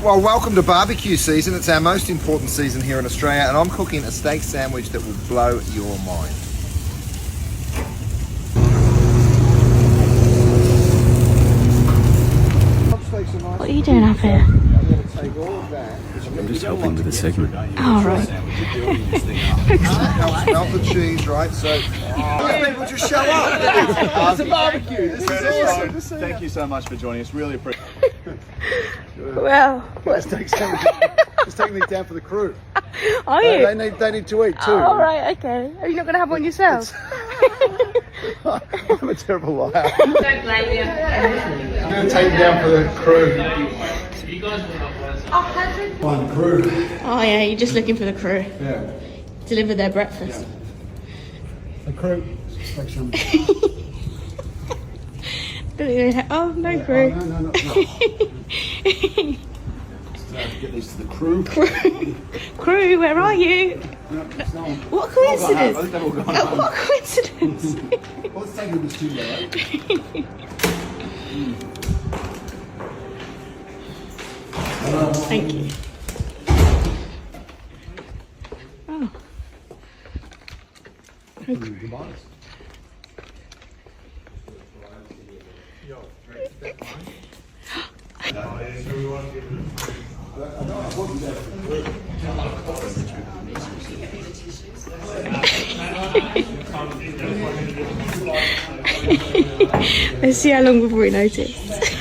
Well, welcome to barbecue season. It's our most important season here in Australia, and I'm cooking a steak sandwich that will blow your mind. What are you doing up here? I'm just helping with the segment. Oh, right. Melt the cheese, right? So people just show up. It's a barbecue. This is awesome. Thank you so much for joining us. Really appreciate it. Well, Let's take these down for the crew. are you? They need to eat too. Oh, right, okay. Are you not going to have one yourself? I'm a terrible liar. Don't blame you. I'm going to take them down for the crew. Find the crew. Oh, yeah, you're just looking for the crew. Yeah. Deliver their breakfast. The crew. Make some. Oh, no crew. Oh, no. Get these to the crew. Crew, where are you? No, What coincidence? They've all gone home. What coincidence? Well, let's take them to the studio, right? Thank you. Oh. Let's see how long before we notice.